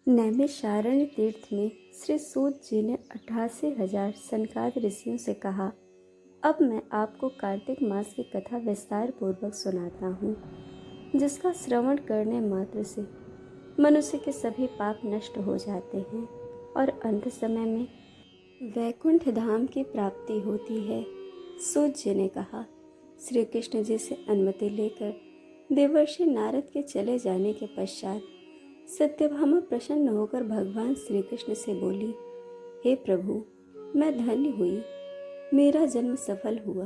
नैमिषारण्य तीर्थ में श्री सूत जी ने 88,000 सनकाद ऋषियों से कहा, अब मैं आपको कार्तिक मास की कथा विस्तार पूर्वक सुनाता हूँ, जिसका श्रवण करने मात्र से मनुष्य के सभी पाप नष्ट हो जाते हैं और अंत समय में वैकुंठ धाम की प्राप्ति होती है। सूत जी ने कहा, श्री कृष्ण जी से अनुमति लेकर देवर्षि नारद के चले जाने के पश्चात सत्यभामा प्रसन्न होकर भगवान श्री कृष्ण से बोली, हे प्रभु, मैं धन्य हुई, मेरा जन्म सफल हुआ।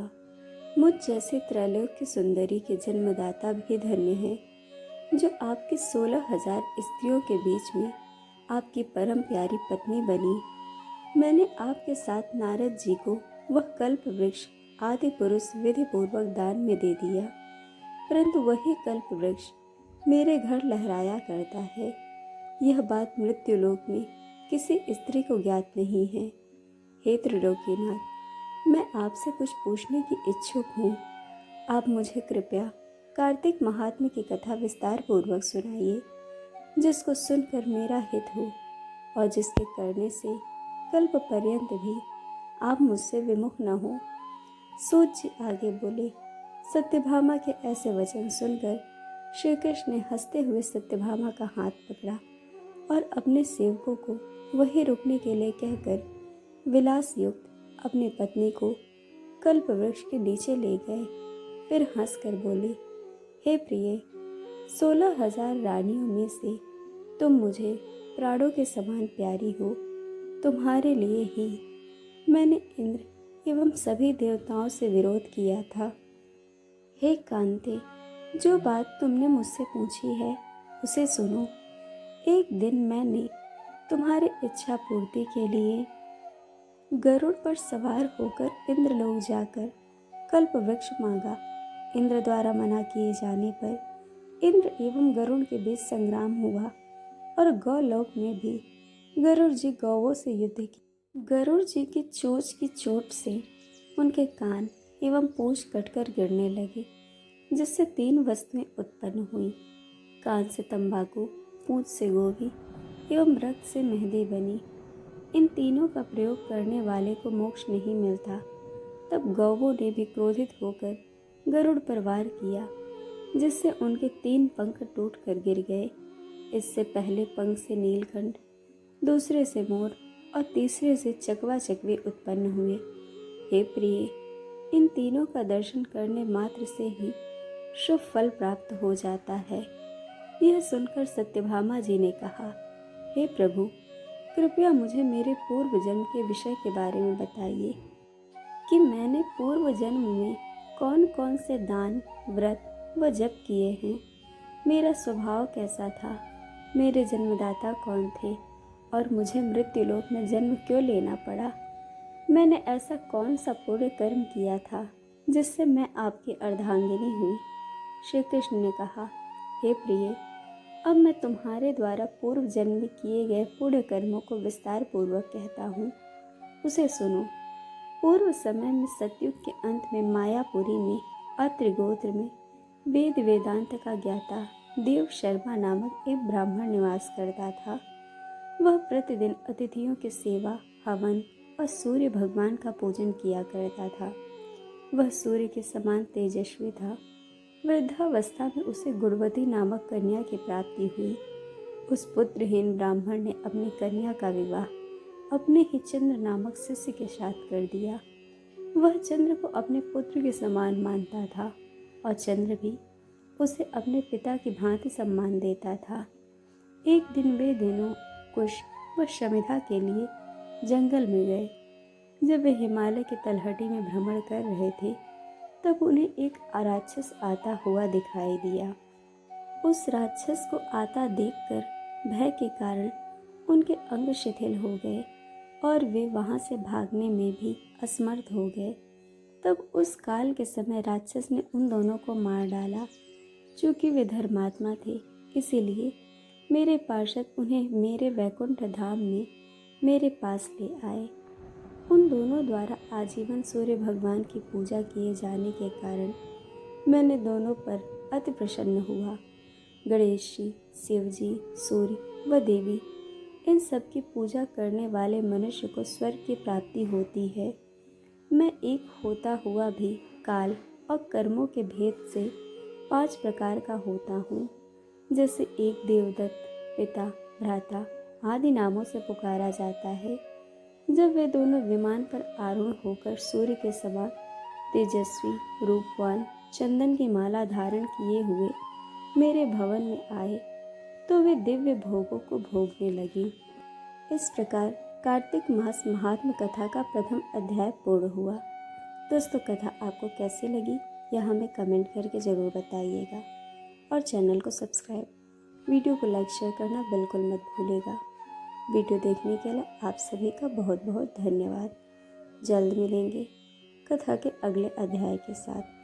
मुझ जैसे त्रैलोक्य सुंदरी के जन्मदाता भी धन्य है, जो आपकी 16,000 स्त्रियों के बीच में आपकी परम प्यारी पत्नी बनी। मैंने आपके साथ नारद जी को वह कल्प वृक्ष आदि पुरुष विधि पूर्वक दान में दे दिया, परंतु वही कल्प वृक्ष मेरे घर लहराया करता है। यह बात मृत्युलोक में किसी स्त्री को ज्ञात नहीं है। हे त्रिलोकीनाथ, मैं आपसे कुछ पूछने की इच्छुक हूँ। आप मुझे कृपया कार्तिक महात्म्य की कथा विस्तार पूर्वक सुनाइए, जिसको सुनकर मेरा हित हो और जिसके करने से कल्प पर्यंत भी आप मुझसे विमुख न हो। सूत जी आगे बोले, सत्यभामा के ऐसे वचन सुनकर श्री कृष्ण ने हंसते हुए सत्यभामा का हाथ पकड़ा और अपने सेवकों को वहीं रुकने के लिए कहकर विलास युक्त अपनी पत्नी को कल्प वृक्ष के नीचे ले गए। फिर हंसकर बोले, हे प्रिय, 16,000 रानियों में से तुम मुझे प्राणों के समान प्यारी हो। तुम्हारे लिए ही मैंने इंद्र एवं सभी देवताओं से विरोध किया था। हे कांते, जो बात तुमने मुझसे पूछी है उसे सुनो। एक दिन मैंने तुम्हारी इच्छा पूर्ति के लिए गरुड़ पर सवार होकर इंद्रलोक जाकर कल्प वृक्ष मांगा। इंद्र द्वारा मना किए जाने पर इंद्र एवं गरुड़ के बीच संग्राम हुआ और गौलोक में भी गरुड़ जी गौवों से युद्ध किया। गरुड़ जी की चोंच की चोट से उनके कान एवं पूंछ कटकर गिरने लगे, जिससे 3 वस्तुएं उत्पन्न हुई। कान से तंबाकू, पूंछ से गोभी एवं रक्त से मेहंदी बनी। इन तीनों का प्रयोग करने वाले को मोक्ष नहीं मिलता। तब गौवों ने भी क्रोधित होकर गरुड़ पर वार किया, जिससे उनके 3 पंख टूट कर गिर गए। इससे पहले पंख से नीलकंठ, दूसरे से मोर और तीसरे से चकवा चकवी उत्पन्न हुए। हे प्रिय, इन तीनों का दर्शन करने मात्र से ही शुभ फल प्राप्त हो जाता है। यह सुनकर सत्यभामा जी ने कहा, हे प्रभु, कृपया मुझे मेरे पूर्व जन्म के विषय के बारे में बताइए कि मैंने पूर्व जन्म में कौन कौन से दान, व्रत व जप किए हैं। मेरा स्वभाव कैसा था, मेरे जन्मदाता कौन थे और मुझे मृत्युलोक में जन्म क्यों लेना पड़ा। मैंने ऐसा कौन सा पुण्य कर्म किया था जिससे मैं आपकी अर्धांगिनी हुई। श्री कृष्ण ने कहा, हे प्रिय, अब मैं तुम्हारे द्वारा पूर्व जन्म में किए गए पुण्य कर्मों को विस्तार पूर्वक कहता हूँ, उसे सुनो। पूर्व समय में सतयुग के अंत में मायापुरी में अत्रि गोत्र में वेद वेदांत का ज्ञाता देव शर्मा नामक एक ब्राह्मण निवास करता था। वह प्रतिदिन अतिथियों की सेवा, हवन और सूर्य भगवान का पूजन किया करता था। वह सूर्य के समान तेजस्वी था। वृद्धावस्था में उसे गुणवती नामक कन्या की प्राप्ति हुई। उस पुत्रहीन ब्राह्मण ने अपनी कन्या का विवाह अपने ही चंद्र नामक शिष्य के साथ कर दिया। वह चंद्र को अपने पुत्र के समान मानता था और चंद्र भी उसे अपने पिता की भांति सम्मान देता था। एक दिन वे दोनों कुश व शमिधा के लिए जंगल में गए। जब वे हिमालय की तलहटी में भ्रमण कर रहे थे, तब उन्हें एक राक्षस आता हुआ दिखाई दिया। उस राक्षस को आता देखकर भय के कारण उनके अंग शिथिल हो गए और वे वहां से भागने में भी असमर्थ हो गए। तब उस काल के समय राक्षस ने उन दोनों को मार डाला। चूंकि वे धर्मात्मा थे, इसीलिए मेरे पार्षद उन्हें मेरे वैकुंठ धाम में मेरे पास ले आए। उन दोनों द्वारा आजीवन सूर्य भगवान की पूजा किए जाने के कारण मैंने दोनों पर अति प्रसन्न हुआ। गणेश जी, शिव जी, सूर्य व देवी इन सब की पूजा करने वाले मनुष्य को स्वर्ग की प्राप्ति होती है। मैं एक होता हुआ भी काल और कर्मों के भेद से 5 प्रकार का होता हूँ। जैसे एक देवदत्त, पिता, भ्राता आदि नामों से पुकारा जाता है। जब वे दोनों विमान पर आरूढ़ होकर सूर्य के समान तेजस्वी, रूपवान, चंदन की माला धारण किए हुए मेरे भवन में आए, तो वे दिव्य भोगों को भोगने लगी। इस प्रकार कार्तिक मास महात्म कथा का प्रथम अध्याय पूर्ण हुआ। दोस्तों, कथा आपको कैसी लगी यह हमें कमेंट करके ज़रूर बताइएगा और चैनल को सब्सक्राइब, वीडियो को लाइक शेयर करना बिल्कुल मत भूलिएगा। वीडियो देखने के लिए आप सभी का बहुत बहुत धन्यवाद। जल्द मिलेंगे कथा के अगले अध्याय के साथ।